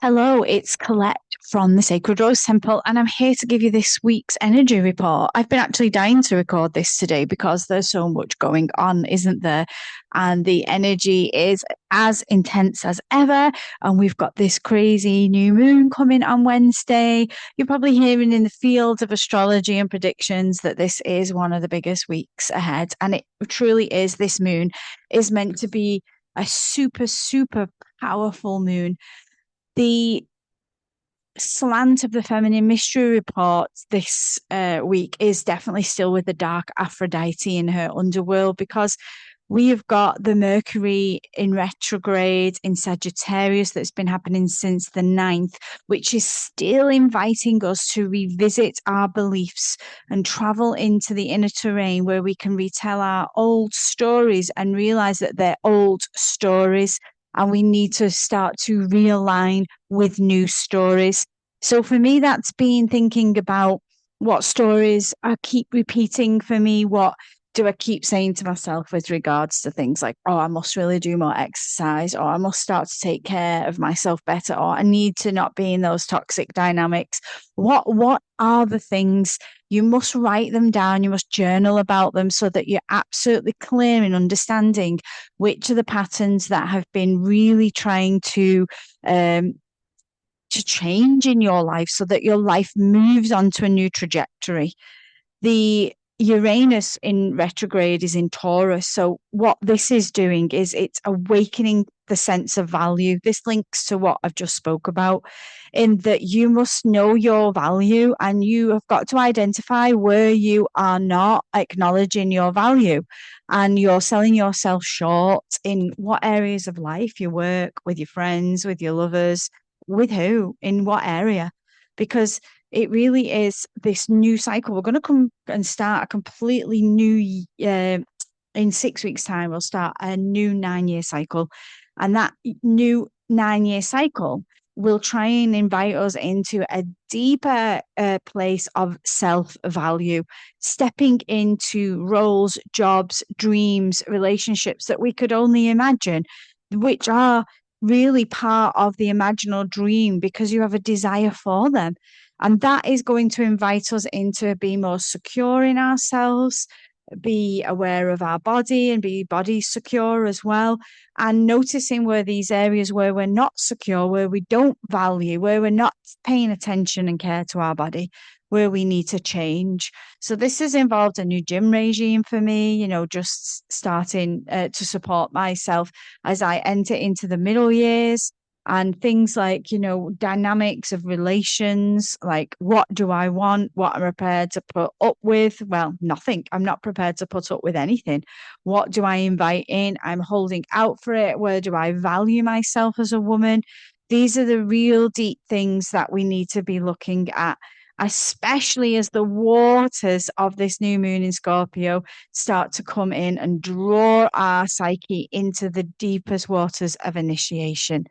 Hello, it's Collette from the Sacred Rose Temple, and I'm here to give you this week's energy report. I've been actually dying to record this today because there's so much going on, isn't there? And the energy is as intense as ever. And we've got this crazy new moon coming on Wednesday. You're probably hearing in the field of astrology and predictions that this is one of the biggest weeks ahead. And it truly is. This moon is meant to be a super, super powerful moon. The slant of the feminine mystery report this week is definitely still with the dark Aphrodite in her underworld, because we have got the Mercury in retrograde in Sagittarius that's been happening since the 9th, which is still inviting us to revisit our beliefs and travel into the inner terrain where we can retell our old stories and realize that they're old stories, and we need to start to realign with new stories. So for me, that's been thinking about what stories I keep repeating for me. What do I keep saying to myself with regards to things like, oh, I must really do more exercise, or I must start to take care of myself better, or I need to not be in those toxic dynamics. What are the things? You must write them down, you must journal about them so that you're absolutely clear in understanding which are the patterns that have been really trying to change in your life so that your life moves onto a new trajectory. The Uranus in retrograde is in Taurus. So, what this is doing is it's awakening the sense of value. This links to what I've just spoke about, in that you must know your value and you have got to identify where you are not acknowledging your value and you're selling yourself short in what areas of life, your work, with your friends, with your lovers, with who, in what area. Because it really is this new cycle. We're going to come and start a completely new, in 6 weeks' time, we'll start a new 9 year cycle. And that new 9 year cycle will try and invite us into a deeper place of self value, stepping into roles, jobs, dreams, relationships that we could only imagine, which are really part of the imaginal dream because you have a desire for them. And that is going to invite us into being more secure in ourselves, be aware of our body and be body secure as well. And noticing where these areas where we're not secure, where we don't value, where we're not paying attention and care to our body, where we need to change. So this has involved a new gym regime for me, just starting to support myself as I enter into the middle years, and things like, dynamics of relations, like what do I want, what I'm prepared to put up with. Well, nothing. I'm not prepared to put up with anything. What do I invite in? I'm holding out for it. Where do I value myself as a woman? These are the real deep things that we need to be looking at, especially as the waters of this new moon in Scorpio start to come in and draw our psyche into the deepest waters of initiation.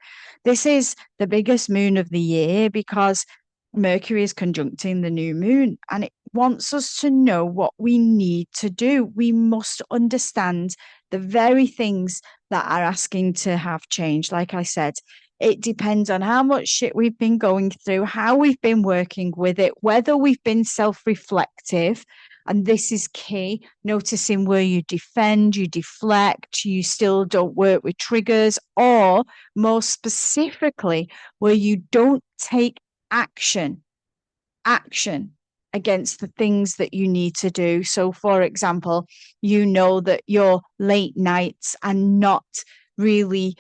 This is the biggest moon of the year because Mercury is conjuncting the new moon, and it wants us to know what we need to do. We must understand the very things that are asking to have change. Like I said, it depends on how much shit we've been going through, how we've been working with it, whether we've been self reflective. And this is key, noticing where you defend, you deflect, you still don't work with triggers, or more specifically, where you don't take action against the things that you need to do. So, for example, you know that your late nights are not really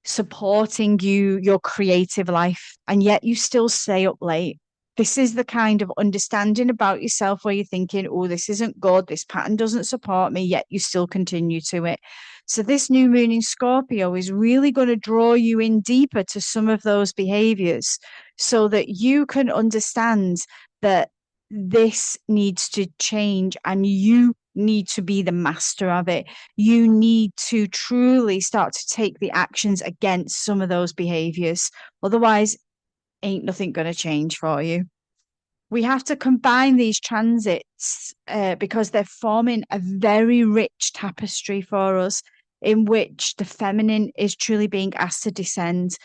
supporting your creative life, and yet you still stay up late. This is the kind of understanding about yourself where you're thinking, oh, this isn't good, this pattern doesn't support me, yet you still continue to it. So this new moon in Scorpio is really going to draw you in deeper to some of those behaviors so that you can understand that this needs to change and you need to be the master of it. You need to truly start to take the actions against some of those behaviors. Otherwise, ain't nothing going to change for you. We have to combine these transits because they're forming a very rich tapestry for us, in which the feminine is truly being asked to descend.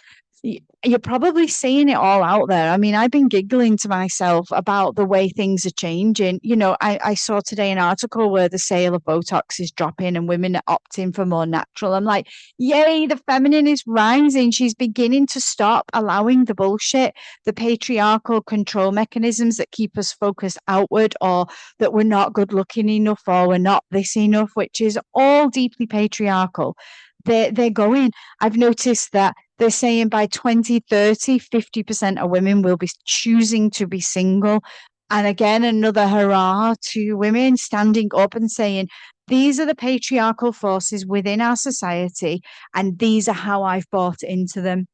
You're probably seeing it all out there. I mean, I've been giggling to myself about the way things are changing. I saw today an article where the sale of Botox is dropping and women are opting for more natural. I'm like, yay, the feminine is rising. She's beginning to stop allowing the bullshit, the patriarchal control mechanisms that keep us focused outward, or that we're not good looking enough, or we're not this enough, which is all deeply patriarchal. They're going. I've noticed that they're saying by 2030, 50% of women will be choosing to be single. And again, another hurrah to women standing up and saying, these are the patriarchal forces within our society, and these are how I've bought into them.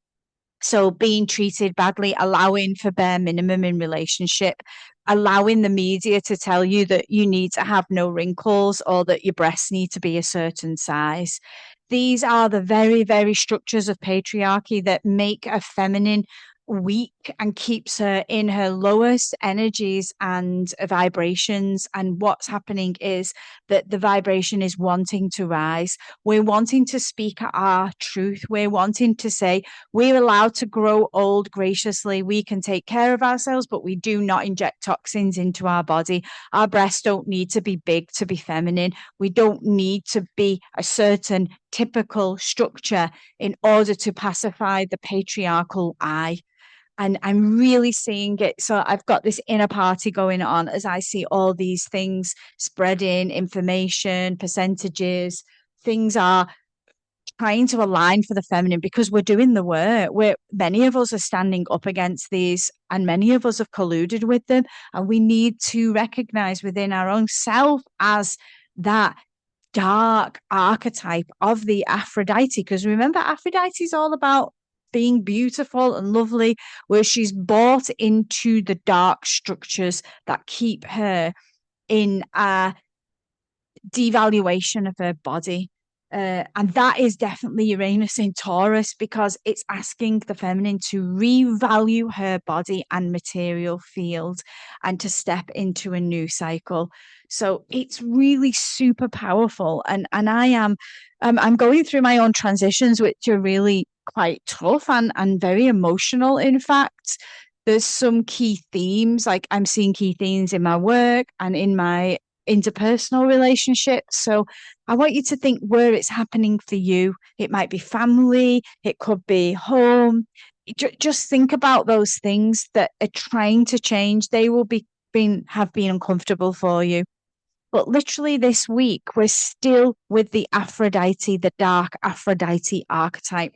So being treated badly, allowing for bare minimum in relationship, allowing the media to tell you that you need to have no wrinkles or that your breasts need to be a certain size. These are the very, very structures of patriarchy that make a feminine weak and keeps her in her lowest energies and vibrations. And what's happening is that the vibration is wanting to rise. We're wanting to speak our truth. We're wanting to say, we're allowed to grow old graciously. We can take care of ourselves, but we do not inject toxins into our body. Our breasts don't need to be big to be feminine. We don't need to be a certain typical structure in order to pacify the patriarchal eye. And I'm really seeing it. So I've got this inner party going on as I see all these things spreading, information, percentages. Things are trying to align for the feminine because we're doing the work. Many of us are standing up against these, and many of us have colluded with them. And we need to recognize within our own self as that dark archetype of the Aphrodite. Because remember, Aphrodite is all about being beautiful and lovely, where she's bought into the dark structures that keep her in a devaluation of her body. And that is definitely Uranus in Taurus, because it's asking the feminine to revalue her body and material field and to step into a new cycle. So it's really super powerful. And I am I'm going through my own transitions, which are really quite tough and very emotional, in fact. There's some key themes, like I'm seeing key themes in my work and in my interpersonal relationships. So I want you to think where it's happening for you. It might be family, it could be home. Just think about those things that are trying to change. They will have been uncomfortable for you. But literally this week, we're still with the Aphrodite, the dark Aphrodite archetype.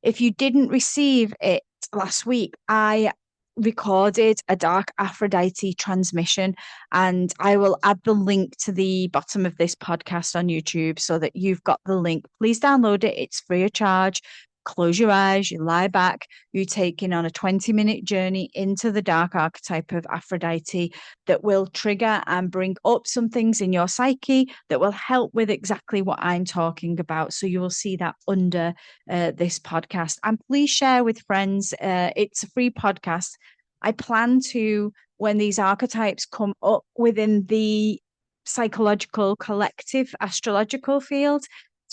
If you didn't receive it last week, I recorded a dark Aphrodite transmission, and I will add the link to the bottom of this podcast on YouTube so that you've got the link. Please download it. It's free of charge. Close your eyes, you lie back, you're taking on a 20-minute journey into the dark archetype of Aphrodite that will trigger and bring up some things in your psyche that will help with exactly what I'm talking about. So you will see that under this podcast. And please share with friends. It's a free podcast. I plan to, when these archetypes come up within the psychological, collective, astrological field,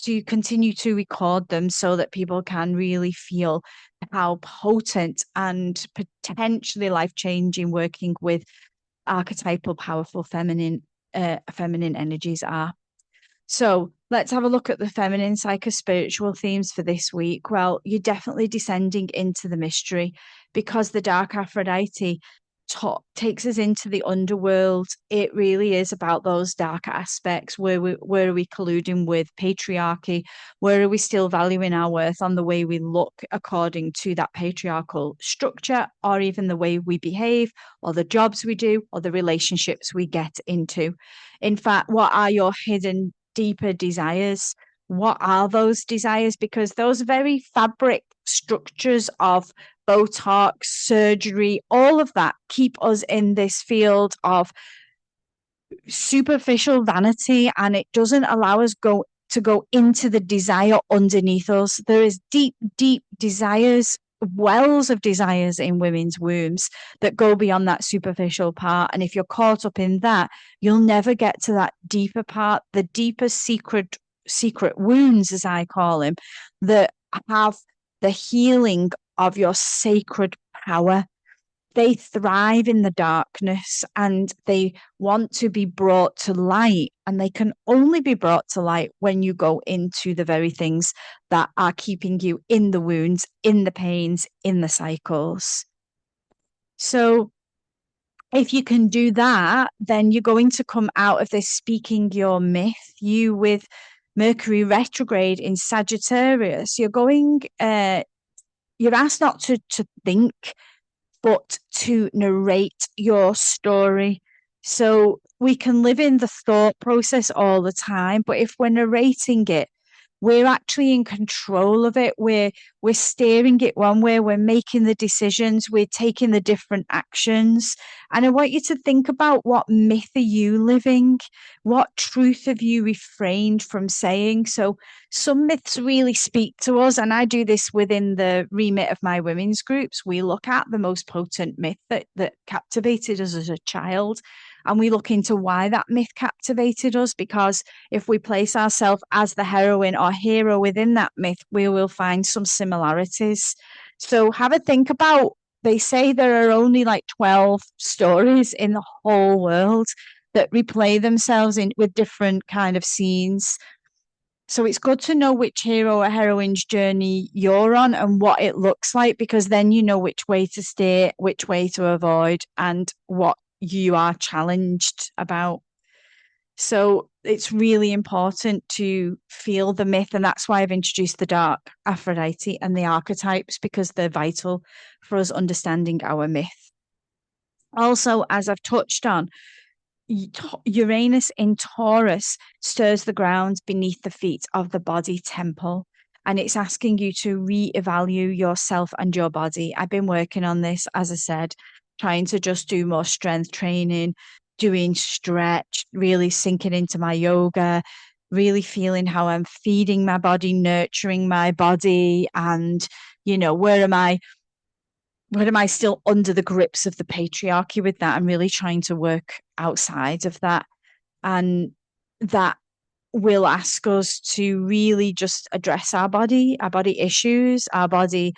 to continue to record them so that people can really feel how potent and potentially life-changing working with archetypal, powerful feminine energies are. So let's have a look at the feminine psychospiritual themes for this week. Well, you're definitely descending into the mystery, because the dark Aphrodite takes us into the underworld. It really is about those dark aspects. Where are we colluding with patriarchy? Where are we still valuing our worth on the way we look according to that patriarchal structure, or even the way we behave, or the jobs we do, or the relationships we get into? In fact, what are your hidden, deeper desires? What are those desires? Because those very fabric structures of Botox, surgery, all of that keep us in this field of superficial vanity, and it doesn't allow us to go into the desire underneath us. There is deep, deep desires, wells of desires in women's wombs that go beyond that superficial part. And if you're caught up in that, you'll never get to that deeper part, the deeper secret wounds, as I call them, that have the healing of your sacred power. They thrive in the darkness and they want to be brought to light. And they can only be brought to light when you go into the very things that are keeping you in the wounds, in the pains, in the cycles. So if you can do that, then you're going to come out of this speaking your myth. You with Mercury retrograde in Sagittarius, you're asked not to think, but to narrate your story. So we can live in the thought process all the time, but if we're narrating it, we're actually in control of it. We're steering it one way, we're making the decisions, we're taking the different actions. And I want you to think about, what myth are you living? What truth have you refrained from saying? So some myths really speak to us, and I do this within the remit of my women's groups. We look at the most potent myth that captivated us as a child, and we look into why that myth captivated us, because if we place ourselves as the heroine or hero within that myth, we will find some similarities. So have a think about, they say there are only like 12 stories in the whole world that replay themselves in with different kind of scenes. So it's good to know which hero or heroine's journey you're on and what it looks like, because then you know which way to steer, which way to avoid, and what you are challenged about. So it's really important to feel the myth. And that's why I've introduced the dark Aphrodite and the archetypes, because they're vital for us understanding our myth. Also, as I've touched on, Uranus in Taurus stirs the ground beneath the feet of the body temple. And it's asking you to reevaluate yourself and your body. I've been working on this, as I said, trying to just do more strength training, doing stretch, really sinking into my yoga, really feeling how I'm feeding my body, nurturing my body, and, where am I still under the grips of the patriarchy with that? I'm really trying to work outside of that. And that will ask us to really just address our body issues, our body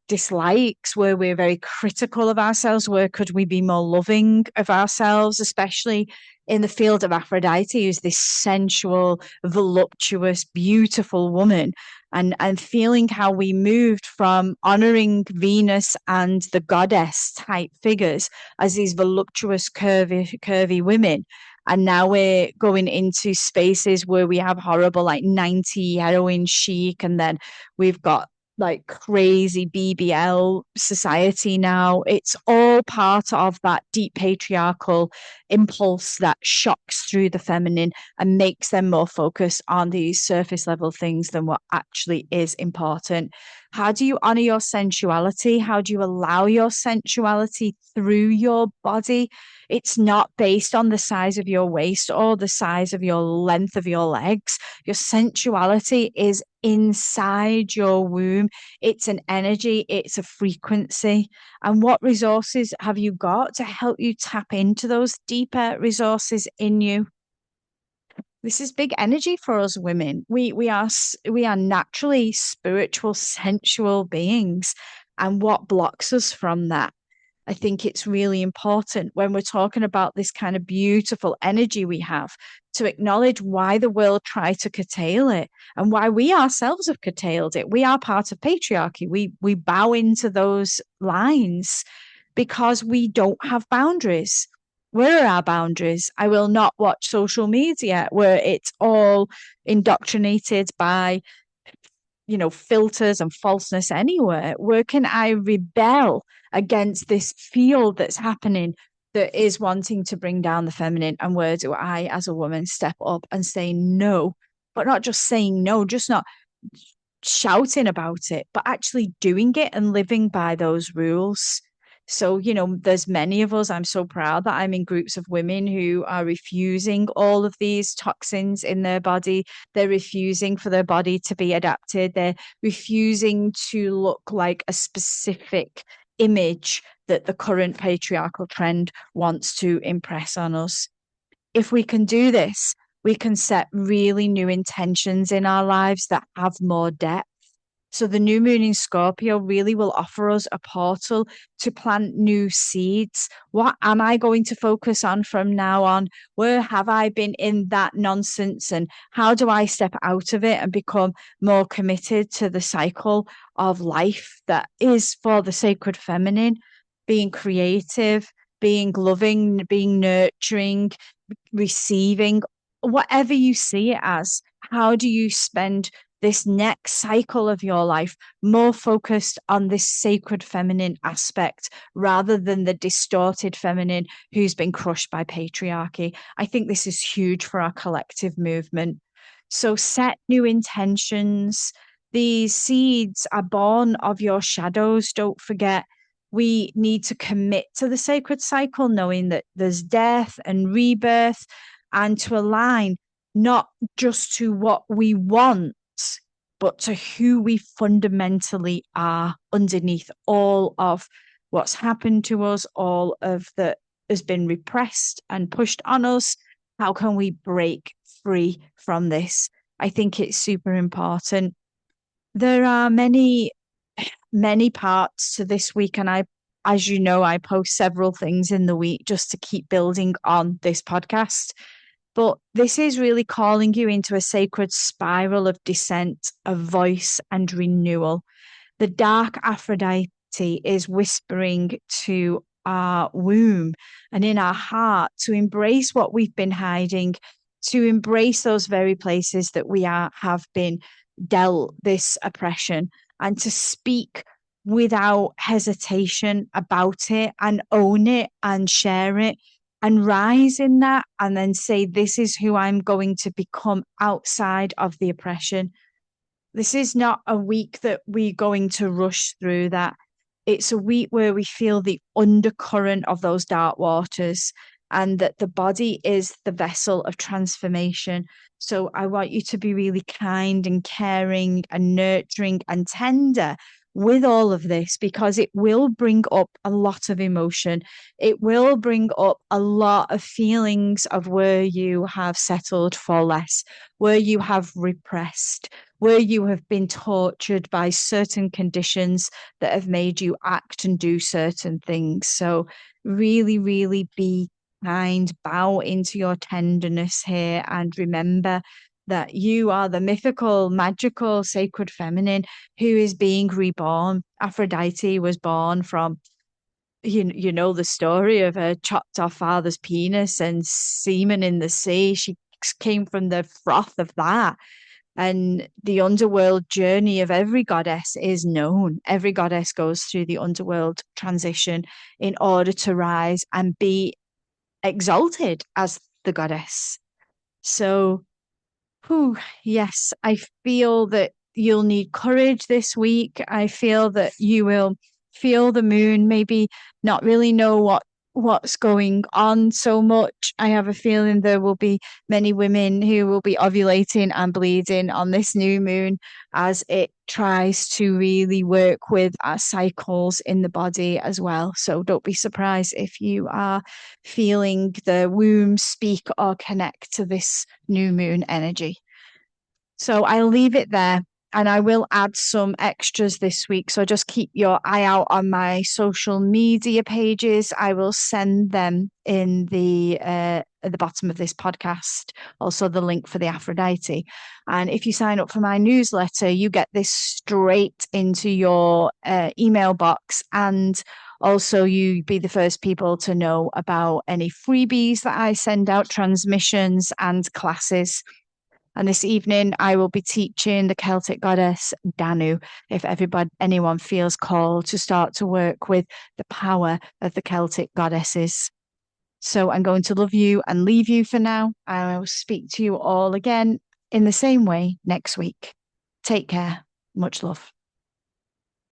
dislikes, where we're very critical of ourselves, where could we be more loving of ourselves, especially in the field of Aphrodite, who's this sensual, voluptuous, beautiful woman, and feeling how we moved from honoring Venus and the goddess type figures as these voluptuous, curvy women. And now we're going into spaces where we have horrible, like 90 heroin chic, and then we've got like crazy BBL society now. It's all part of that deep patriarchal impulse that shocks through the feminine and makes them more focused on these surface level things than what actually is important. How do you honor your sensuality? How do you allow your sensuality through your body? It's not based on the size of your waist or the size of your length of your legs. Your sensuality is inside your womb. It's an energy, it's a frequency. And what resources have you got to help you tap into those deeper resources in you? This is big energy for us women. We are naturally spiritual, sensual beings. And what blocks us from that? I think it's really important when we're talking about this kind of beautiful energy we have, to acknowledge why the world tried to curtail it and why we ourselves have curtailed it. We are part of patriarchy. We bow into those lines because we don't have boundaries. Where are our boundaries? I will not watch social media where it's all indoctrinated by filters and falseness anywhere. Where can I rebel against this field that's happening that is wanting to bring down the feminine? And where do I, as a woman, step up and say no? But not just saying no, just not shouting about it, but actually doing it and living by those rules. So, there's many of us. I'm so proud that I'm in groups of women who are refusing all of these toxins in their body. They're refusing for their body to be adapted. They're refusing to look like a specific image that the current patriarchal trend wants to impress on us. If we can do this, we can set really new intentions in our lives that have more depth. So the new moon in Scorpio really will offer us a portal to plant new seeds. What am I going to focus on from now on? Where have I been in that nonsense? And how do I step out of it and become more committed to the cycle of life that is for the sacred feminine, being creative, being loving, being nurturing, receiving, whatever you see it as? How do you spend this next cycle of your life more focused on this sacred feminine aspect rather than the distorted feminine who's been crushed by patriarchy? I think this is huge for our collective movement. So set new intentions. These seeds are born of your shadows. Don't forget, we need to commit to the sacred cycle, knowing that there's death and rebirth, and to align not just to what we want, but to who we fundamentally are underneath all of what's happened to us, all of that has been repressed and pushed on us. How can we break free from this? I think it's super important. There are many parts to this week, and as you know, I post several things in the week just to keep building on this podcast. But this is really calling you into a sacred spiral of descent, of voice and renewal. The dark Aphrodite is whispering to our womb and in our heart to embrace what we've been hiding, to embrace those very places that have been dealt this oppression, and to speak without hesitation about it and own it and share it and rise in that, and then say, this is who I'm going to become outside of the oppression. This is not a week that we're going to rush through that. It's a week where we feel the undercurrent of those dark waters, and that the body is the vessel of transformation. So I want you to be really kind and caring and nurturing and tender with all of this, because it will bring up a lot of emotion. It will bring up a lot of feelings of where you have settled for less, where you have repressed, where you have been tortured by certain conditions that have made you act and do certain things. So really, really be kind, bow into your tenderness here, and remember that you are the mythical, magical, sacred feminine who is being reborn. Aphrodite was born from, you know the story of her chopped off father's penis and semen in the sea. She came from the froth of that. And the underworld journey of every goddess is known. Every goddess goes through the underworld transition in order to rise and be exalted as the goddess. So, yes, I feel that you'll need courage this week. I feel that you will feel the moon, maybe not really know what's going on so much. I have a feeling there will be many women who will be ovulating and bleeding on this new moon as it tries to really work with our cycles in the body as well. So don't be surprised if you are feeling the womb speak or connect to this new moon energy. So I'll leave it there, and I will add some extras this week. So just keep your eye out on my social media pages. I will send them in at the bottom of this podcast, also the link for the Aphrodite. And if you sign up for my newsletter, you get this straight into your email box, and also you be the first people to know about any freebies that I send out, transmissions and classes. And this evening, I will be teaching the Celtic goddess Danu, if anyone feels called to start to work with the power of the Celtic goddesses. So I'm going to love you and leave you for now. I will speak to you all again in the same way next week. Take care. Much love.